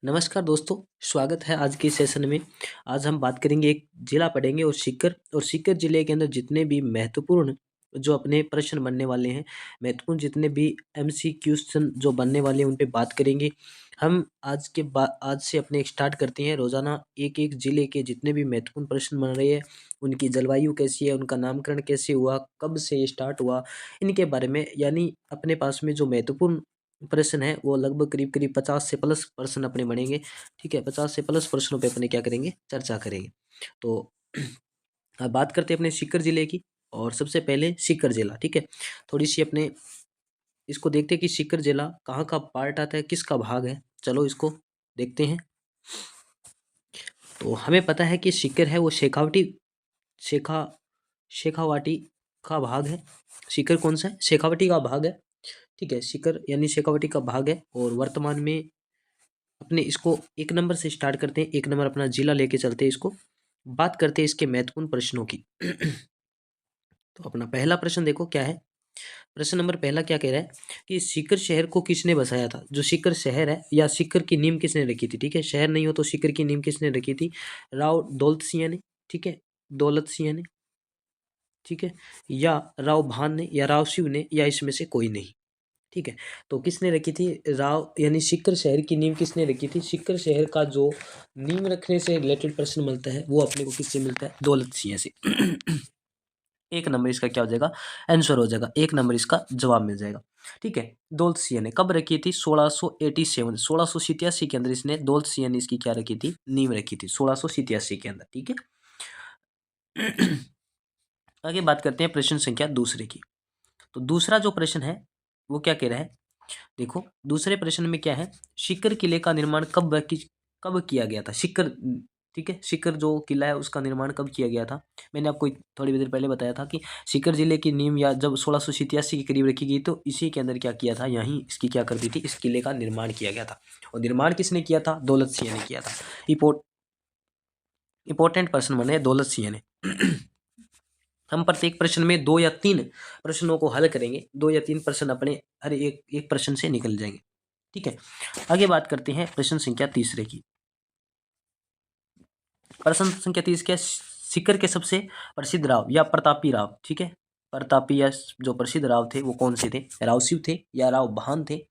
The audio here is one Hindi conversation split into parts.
नमस्कार दोस्तों, स्वागत है आज के सेशन में। आज हम बात करेंगे, एक जिला पढ़ेंगे और सीकर जिले के अंदर जितने भी महत्वपूर्ण जो अपने प्रश्न बनने वाले हैं, महत्वपूर्ण जितने भी एमसीक्यूज़ जो बनने वाले हैं, उन पे बात करेंगे। हम आज से अपने स्टार्ट करते हैं। रोज़ाना एक-एक जिले के जितने भी महत्वपूर्ण प्रश्न बन रहे हैं, उनकी जलवायु कैसी है, उनका नामकरण कैसे हुआ, कब से ये स्टार्ट हुआ, इनके बारे में, यानी अपने पास में जो महत्वपूर्ण प्रश्न है वो लगभग करीब-करीब 50 से प्लस प्रश्न अपने बनेंगे। ठीक है? 50 से प्लस प्रश्नों पे अपने क्या करेंगे, चर्चा करेंगे। तो अब बात करते हैं अपने सीकर जिले की। और सबसे पहले सीकर जिला, ठीक है? थोड़ी-सी अपने इसको देखते हैं कि सीकर जिला कहाँ का पार्ट आता है, किसका भाग है? चलो इसको देखते हैं। तो हमें पता है कि सीकर है वो शेखा शेखावाटी का भाग है। सीकर कौन-सा है? शेखावाटी का भाग है। ठीक है? सीकर यानी शेखावाटी का भाग है और वर्तमान में अपने इसको 1 नंबर से स्टार्ट करते हैं। 1 नंबर अपना जिला लेके चलते हैं इसको। बात करते हैं इसके महत्वपूर्ण प्रश्नों की। तो अपना पहला प्रश्न देखो क्या है? प्रश्न नंबर पहला क्या कह रहा है कि सीकर शहर को किसने बसाया था? जो सीकर शहर है या सीकर की नींव किसने रखी थी? ठीक है? शहर नहीं हो तो सीकर की नींव किसने रखी थी? राव दौलत सिंह ने, ठीक है? दौलत सिंह ने, ठीक है? या राव भान ने या राव शिव ने या इसमें से कोई नहीं। ठीक है? तो किसने रखी थी? राव यानी सीकर शहर की नींव किसने रखी थी? सीकर शहर का जो नींव रखने से रिलेटेड प्रश्न मिलता है वो अपने को किससे मिलता है? दौलत सिंह से। 1 नंबर इसका क्या हो जाएगा? आंसर हो जाएगा। 1 नंबर इसका जवाब मिल जाएगा। ठीक है? दौलत सिंह ने कब रखी थी? 1687 1687 के अंदर इसने दौलत सिंह ने इसकी क्या रखी थी? नींव रखी थी 1687 के अंदर। ठीक है? आगे बात करते हैं प्रश्न संख्या दूसरे की। तो दूसरा जो प्रश्न है वो क्या कह रहा है? देखो दूसरे प्रश्न में क्या है, सीकर किले का निर्माण कब किया गया था? सीकर, ठीक है, सीकर जो किला है उसका निर्माण कब किया गया था? मैंने आपको थोड़ी देर पहले बताया था कि सीकर जिले की नींव या जब 1687 के करीब रखी गई तो इसी के अंदर क्या किया था, यहीं इसकी क्या कर दी थी, इस किले का निर्माण किया गया था। और निर्माण किसने किया था? दौलत सिंह ने किया था। इंपॉर्टेंट प्रश्न बने दौलत सिंह ने। हम प्रत्येक प्रश्न में 2 या 3 प्रश्नों को हल करेंगे। 2 या 3 प्रश्न अपने हर एक प्रश्न से निकल जाएंगे। ठीक है? आगे बात करते हैं प्रश्न संख्या तीसरे की। प्रश्न संख्या 30 क्या? सीकर के सबसे प्रसिद्ध राव या प्रतापी राव, ठीक है? प्रतापी या जो प्रसिद्ध राव थे वो कौन से थे? राव शिव थे या राव भान थे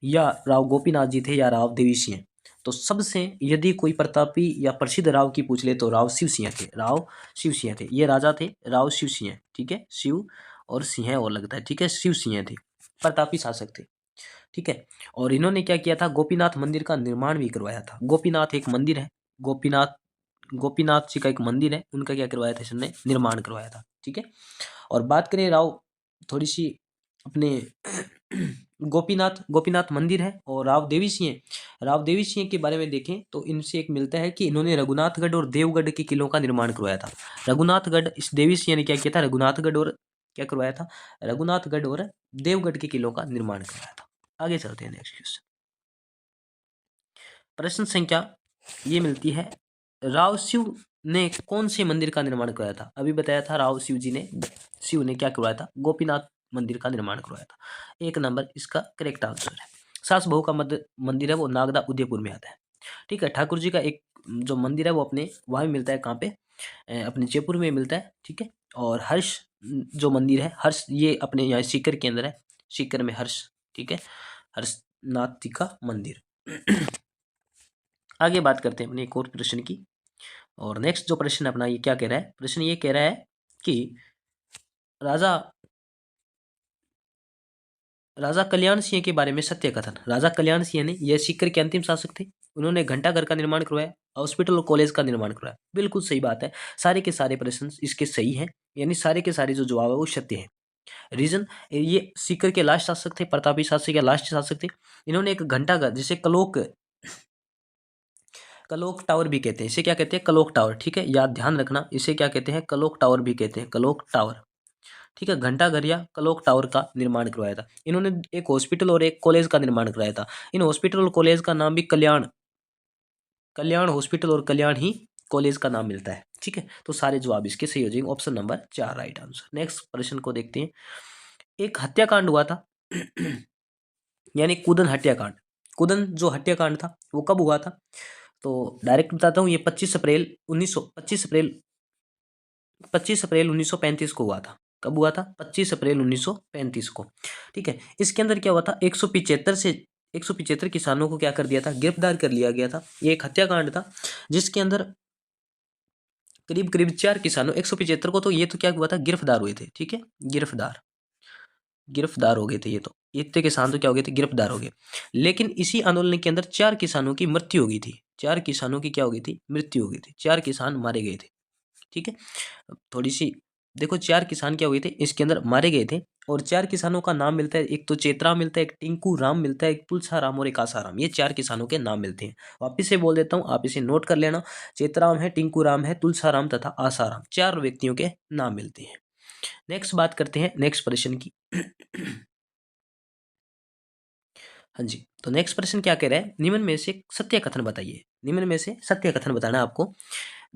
या राव गोपीनाथ जी थे या राव देवी सिंह? तो सबसे यदि कोई प्रतापी या प्रसिद्ध राव की पूछ ले तो राव शिव सिंह थे। राव शिव सिंह थे, ये राजा थे राव शिव सिंह। ठीक है? शिव और सिंह और लगता है। ठीक है? शिव सिंह थे, प्रतापी शासक थे। ठीक है? और इन्होंने क्या किया था? गोपीनाथ मंदिर का निर्माण भी करवाया था। गोपीनाथ एक मंदिर है, गोपीनाथ गोपीनाथ जी का एक मंदिर है, उनका क्या करवाया था? इसने निर्माण करवाया था। ठीक है? और बात करें राव, थोड़ी सी अपने गोपीनाथ मंदिर है और राव देवी सिंह के बारे में देखें तो इनसे एक मिलता है कि इन्होंने रघुनाथगढ़ और देवगढ़ के किलों का निर्माण करवाया था। रघुनाथगढ़, इस देवी सिंह ने क्या किया था? रघुनाथगढ़ और क्या करवाया था? रघुनाथगढ़ और देवगढ़ के किलों का निर्माण करवाया था। आगे चलते हैं नेक्स्ट क्वेश्चन। प्रश्न संख्या ये मिलती है, राव शिव ने कौन से मंदिर का निर्माण करवाया था? अभी बताया था राव शिव ने क्या करवाया था? गोपीनाथ मंदिर का निर्माण करवाया था। 1 नंबर इसका करेक्ट आंसर है। सास बहू का मंदिर है वो नागदा उदयपुर में आता है। ठीक है? ठाकुर जी का एक जो मंदिर है वो अपने वहाँ मिलता है, कहाँ पे? अपने जयपुर में मिलता है। ठीक है? और हर्ष जो मंदिर है, हर्ष ये अपने यहाँ सीकर के अंदर है। सीकर में हर्ष, ठीक है, हर्षनाथ जी का मंदिर। आगे बात करते हैं अपने एक और प्रश्न की। और नेक्स्ट जो प्रश्न अपना ये क्या कह रहा है? प्रश्न ये कह रहा है कि राजा राजा कल्याण सिंह के बारे में सत्य कथन। राजा कल्याण सिंह ने, यह सीकर के अंतिम शासक थे। उन्होंने घंटाघर का निर्माण करवाया, हॉस्पिटल और कॉलेज का निर्माण करवाया। बिल्कुल सही बात है। सारे के सारे प्रश्न इसके सही हैं, यानी सारे के सारे जो जवाब है वो सत्य है। रीजन, ये सीकर के लास्ट शासक थे, प्रतापी शासक या लास्ट शासक थे। इन्होंने एक घंटाघर, जिसे कलोक टावर भी कहते हैं, इसे क्या कहते हैं? कलोक टावर। ठीक है? याद ध्यान रखना, इसे क्या कहते हैं? कलोक टावर भी कहते हैं, कलोक टावर। ठीक है? घंटाघर या कलोक टावर का निर्माण करवाया था। इन्होंने एक हॉस्पिटल और एक कॉलेज का निर्माण कराया था। इन हॉस्पिटल और कॉलेज का नाम भी कल्याण हॉस्पिटल और कल्याण ही कॉलेज का नाम मिलता है। ठीक है? तो सारे जवाब इसके सही हो जाएंगे। Option number 4 right answer. Next प्रश्न को देखते हैं। एक हत्याकांड हुआ था यानी कूदन हत्याकांड। कुदन जो हत्याकांड था वो कब हुआ था? तो डायरेक्ट बताता हूँ, ये 25 अप्रैल 1935 को हुआ था। कब हुआ था? 25 अप्रैल 1935 को। ठीक है, इसके अंदर क्या हुआ था, 175 किसानों को क्या कर दिया था, गिरफ्तार कर लिया गया था। ये एक हत्याकांड था जिसके अंदर करीब करीब 4 किसानों, 175 को तो ये तो क्या हुआ था, गिरफ्तार हुए थे। ठीक है, गिरफ्तार हो गए थे, ये तो इतने किसान तो क्या हो गए थे, गिरफ्तार हो गए। लेकिन इसी आंदोलन के अंदर 4 किसानों की मृत्यु हो गई थी। 4 किसानों की क्या हो गई थी, मृत्यु हो गई थी। 4 किसान मारे गए थे। ठीक है, अब थोड़ी सी देखो, 4 किसान क्या हुए थे, इसके अंदर मारे गए थे। और 4 किसानों का नाम मिलता है, एक तो चेतराम मिलता है, एक टिंकू राम मिलता है, एक तुलसा राम और एक आसाराम। ये 4 किसानों के नाम मिलते हैं। वापिस से बोल देता हूँ, आप इसे नोट कर लेना। चेतराम है, टिंकू राम है, तुलसा राम तथा आसाराम, 4 व्यक्तियों के नाम मिलते हैं। नेक्स्ट बात करते हैं नेक्स्ट प्रश्न की। हाँ जी, तो नेक्स्ट प्रश्न क्या कह रहा है, निम्न में से सत्य कथन बताइए। निम्न में से सत्य कथन बताना है आपको।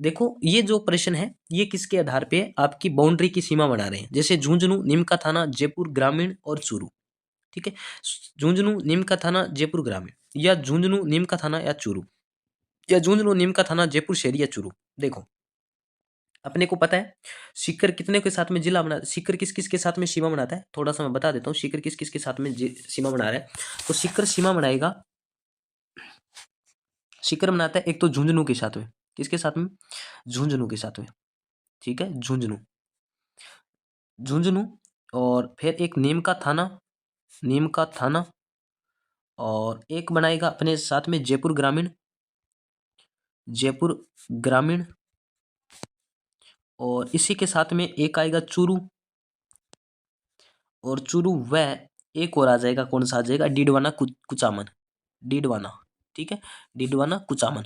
देखो, ये जो प्रश्न है ये किसके आधार पे आपकी बाउंड्री की सीमा बना रहे हैं, जैसे झुंझुनू, नीम का थाना, जयपुर ग्रामीण और चूरू। ठीक है, झुंझुनू, नीम का थाना, जयपुर ग्रामीण, या झुंझुनू, नीम का थाना या चूरू, या झुंझुनू, नीम का थाना, जयपुर शहरी या चूरू। देखो, अपने को पता है सीकर कितने के साथ में जिला बना, सीकर किस किस के साथ में सीमा बनाता है, थोड़ा सा मैं बता देता हूँ। सीकर किस किस के साथ में सीमा बना रहा है, तो सीकर सीमा बनाएगा, सीकर बनाता है एक तो झुंझुनू के साथ में। किसके साथ में? झुंझुनू के साथ में। ठीक है, झुंझुनू, झुंझुनू, और फिर एक नीम का थाना, नीम का थाना, और एक बनाएगा अपने साथ में जयपुर ग्रामीण, जयपुर ग्रामीण, और इसी के साथ में एक आएगा चूरू, और चूरू व एक और आ जाएगा, कौन सा आ जाएगा, डीडवाना कुचामन, डीडवाना। ठीक है, डीडवाना कुचामन,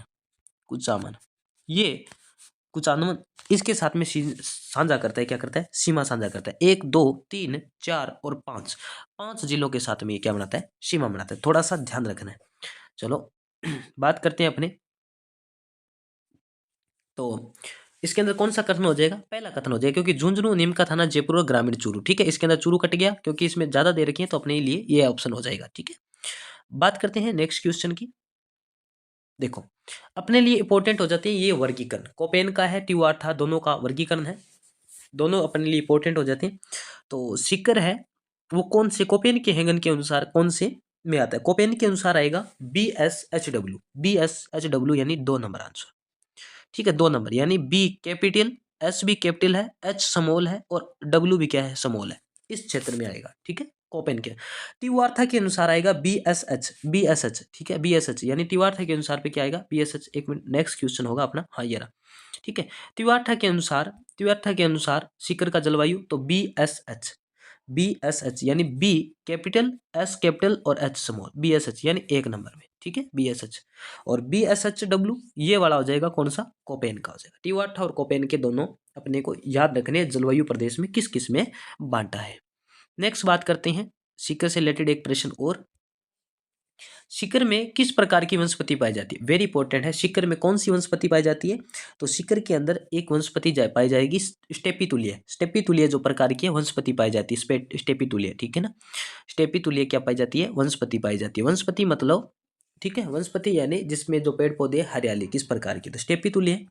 कुचामन, ये कुचामन इसके साथ में साझा करता है, क्या करता है, सीमा साझा करता है। 1 2 3 4 और 5, 5 जिलों के साथ में ये क्या बनाता है, सीमा बनाता है। थोड़ा सा ध्यान रखना है। चलो बात करते हैं अपने, तो इसके अंदर कौन सा कथन हो जाएगा, पहला कथन हो जाएगा, क्योंकि झुंझुनू, नीम का थाना, जयपुर और ग्रामीण चूरू। ठीक है, इसके अंदर चूरू कट गया क्योंकि इसमें ज्यादा दे रखी है, तो अपने लिए ये ऑप्शन हो जाएगा। ठीक है, बात करते हैं नेक्स्ट क्वेश्चन की। देखो, अपने लिए इंपॉर्टेंट हो जाते हैं ये वर्गीकरण, कोपेन का है, ट्यूआर्था, दोनों का वर्गीकरण है, दोनों अपने लिए इंपॉर्टेंट हो जाते हैं। तो सीकर है वो कौन से, कोपेन के हैगन के अनुसार कौन से में आता है, कोपेन के अनुसार आएगा BSHW, BSHW यानी 2 नंबर आंसर। ठीक है, 2 नंबर, यानी बी कैपिटल, एस भी कैपिटल है, एच स्मॉल है, और डब्ल्यू भी क्या है, स्मॉल है, इस क्षेत्र में आएगा। ठीक है, कोपेन के। टिवार्था के अनुसार आएगा BSH, ठीक है, BSH यानी टिवार्था के अनुसार पे क्या आएगा, BSH। एक मिनट, नेक्स्ट क्वेश्चन होगा अपना, हाँ ये रहा। ठीक है, तिवार्था के अनुसार सीकर का जलवायु, तो BSH यानी बी कैपिटल, एस कैपिटल और एच स्मॉल, BSH यानी 1 नंबर में। ठीक है, BSH। और BSHW ये वाला हो जाएगा कौन सा, कोपेन का हो जाएगा। टिवार्था और कोपेन के दोनों अपने को याद रखने, जलवायु प्रदेश में किस किस में बांटा है। नेक्स्ट बात करते हैं सीकर से रिलेटेड एक प्रश्न और, सीकर में किस प्रकार की वनस्पति पाई जाती है, वेरी इंपॉर्टेंट है। सीकर में कौन सी वनस्पति पाई जाती है, तो सीकर के अंदर एक वनस्पति पाई जाएगी स्टेपीतुल्य, स्टेपीतुल्य जो प्रकार की है वनस्पति पाई जाती है, स्टेपीतुल्य। ठीक है ना, स्टेपीतुल्य क्या पाई जाती है, वनस्पति पाई जाती है। वनस्पति मतलब, ठीक है, वनस्पति यानी जिसमें जो पेड़ पौधे हरियाली किस प्रकार की, तो स्टेपीतुल्य।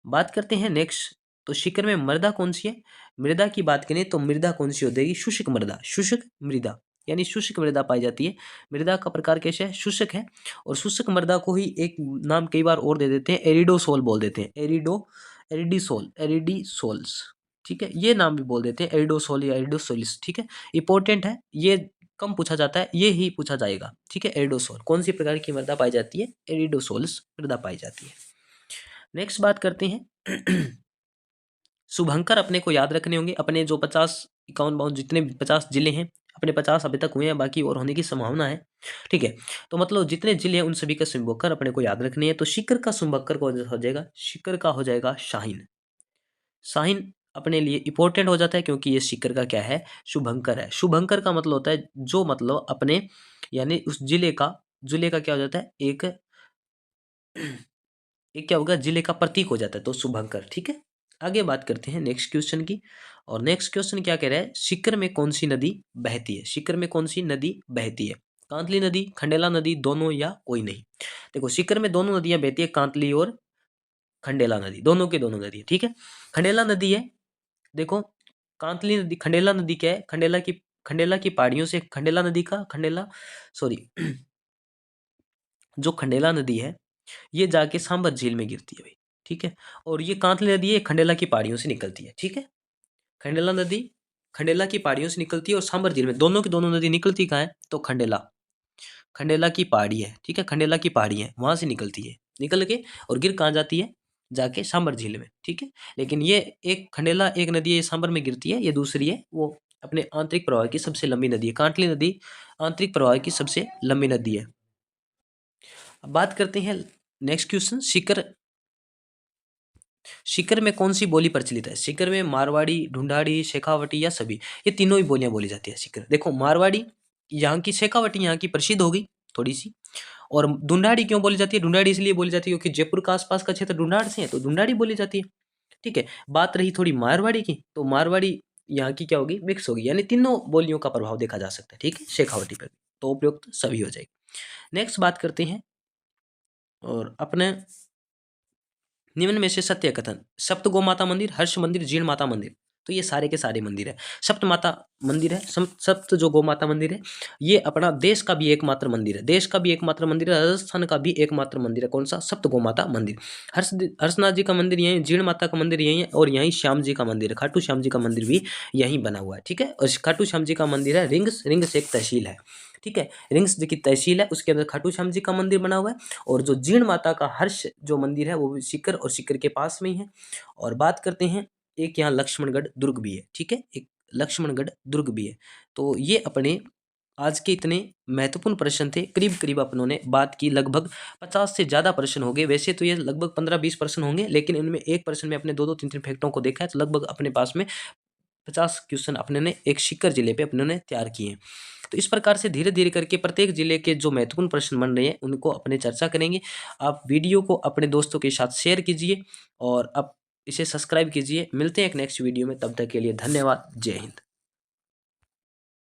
बात करते हैं नेक्स्ट, तो सीकर में मृदा कौन सी है, मृदा की बात करें तो मृदा कौन सी हो जाएगी, शुष्क मृदा, शुष्क मृदा यानी शुष्क मृदा पाई जाती है। मृदा का प्रकार कैसे है, शुष्क है। और शुष्क मृदा को ही एक नाम कई बार और दे देते हैं, एरिडोसोल बोल देते हैं, एरिडीसोल्स। ठीक है, ये नाम भी बोल देते हैं, एरिडोसोल या एरिडोसोलिस। ठीक है, इंपॉर्टेंट है, ये कम पूछा जाता है, ये ही पूछा जाएगा। ठीक है, एरिडोसोल कौन सी प्रकार की मृदा पाई जाती है, एरिडोसोल्स मृदा पाई जाती है। नेक्स्ट बात करते हैं शुभंकर, अपने को याद रखने होंगे, अपने जो 50 51 52 जितने भी 50 जिले हैं, अपने 50 अभी तक हुए हैं, बाकी और होने की संभावना है। ठीक है, तो मतलब जितने जिले हैं उन सभी का शुभंकर अपने को याद रखनी है। तो सीकर का शुभंकर को हो जाएगा, सीकर का हो जाएगा शाहीन। शाहीन अपने लिए इंपॉर्टेंट हो जाता है क्योंकि ये सीकर का क्या है, शुभंकर है। शुभंकर का मतलब होता है जो, मतलब अपने यानी उस जिले का क्या हो जाता है, एक क्या होगा, जिले का प्रतीक हो जाता है, तो शुभंकर। ठीक है, आगे बात करते हैं नेक्स्ट क्वेश्चन की। और नेक्स्ट क्वेश्चन क्या कह रहा है, सीकर में कौन सी नदी बहती है, सीकर में कौन सी नदी बहती है। कांतली नदी, खंडेला नदी, दोनों या कोई नहीं। देखो सीकर में दोनों नदियां बहती है, कांतली और खंडेला नदी, दोनों के दोनों नदी है। ठीक है, खंडेला नदी है, देखो कांतली नदी, खंडेला नदी क्या है, खंडेला की पहाड़ियों से, खंडेला नदी का खंडेला सॉरी जो खंडेला नदी है ये जाके सांबर झील में गिरती है भाई। ठीक है, और ये कांतली नदी है, खंडेला की पहाड़ियों से निकलती है। ठीक है, खंडेला नदी खंडेला की पहाड़ियों से निकलती है और सांबर झील में, दोनों की दोनों नदी निकलती कहाँ है, तो खंडेला, खंडेला की पहाड़ी है। ठीक है, खंडेला की पहाड़ी है, वहां से निकलती है, निकल के और गिर कहाँ जाती है, जाके सांबर झील में। ठीक है, लेकिन ये एक खंडेला एक नदी है, ये सांबर में गिरती है, ये दूसरी है वो अपने आंतरिक प्रवाह की सबसे लंबी नदी है। कांटली नदी आंतरिक प्रवाह की सबसे लंबी नदी है। अब बात करते हैं नेक्स्ट क्वेश्चन, सीकर, सीकर में कौन सी बोली प्रचलित है। सीकर में मारवाड़ी, ढूंढाड़ी, शेखावटी या सभी, ये तीनों ही बोलियां बोली जाती है सीकर। देखो मारवाड़ी यहाँ की, शेखावटी यहाँ की प्रसिद्ध होगी थोड़ी सी, और ढूंढाड़ी क्यों बोली जाती है, ढूंढाड़ी इसलिए बोली जाती है क्योंकि जयपुर का आसपास का क्षेत्र ढूंढाड़ से है, तो ढूंढाड़ी बोली जाती है। ठीक है, बात रही थोड़ी मारवाड़ी की, तो मारवाड़ी यहाँ की क्या होगी, मिक्स होगी, यानी तीनों बोलियों का प्रभाव देखा जा सकता है। ठीक है, शेखावटी पर भी, तो उपयुक्त सभी हो जाएगी। नेक्स्ट बात करते हैं और अपने निम्न में से सत्य कथन, सप्त गौ माता मंदिर, हर्ष मंदिर, जीण माता मंदिर, तो ये सारे के सारे मंदिर है। सप्त माता मंदिर है, सप्त जो गौ माता मंदिर है, ये अपना देश का भी एकमात्र मंदिर है, देश का भी एकमात्र मंदिर है, राजस्थान का भी एकमात्र मंदिर है। कौन सा, सप्त गौ माता मंदिर। हर्षनाथ जी का मंदिर यही, जीण माता का मंदिर यही है, और यहीं श्याम जी का मंदिर है, खाटू श्याम जी का मंदिर भी यहीं बना हुआ है। ठीक है, और खाटू श्याम जी का मंदिर है रिंग्स, रिंग्स एक तहसील है। ठीक है, रिंग्स की तहसील है, उसके अंदर खाटू श्याम जी का मंदिर बना हुआ है। और जो जीण माता का हर्ष जो मंदिर है वो भी सीकर और सीकर के पास में ही है। और बात करते हैं, एक यहाँ लक्ष्मणगढ़ दुर्ग भी है। ठीक है, एक लक्ष्मणगढ़ दुर्ग भी है। तो ये अपने आज के इतने महत्वपूर्ण प्रश्न थे, करीब करीब अपनों ने बात की, लगभग 50 से ज़्यादा प्रश्न हो गए। वैसे तो ये लगभग 15-20 प्रश्न होंगे, लेकिन इनमें एक प्रश्न में अपने 2-2 3-3 फैक्टों को देखा है, तो लगभग अपने पास में 50 क्वेश्चन अपने ने एक सीकर जिले पे अपने ने तैयार किए हैं। तो इस प्रकार से धीरे धीरे करके प्रत्येक जिले के जो महत्वपूर्ण प्रश्न बन रहे हैं उनको अपने चर्चा करेंगे। आप वीडियो को अपने दोस्तों के साथ शेयर कीजिए और अब इसे सब्सक्राइब कीजिए। मिलते हैं एक नेक्स्ट वीडियो में, तब तक के लिए धन्यवाद। जय हिंद।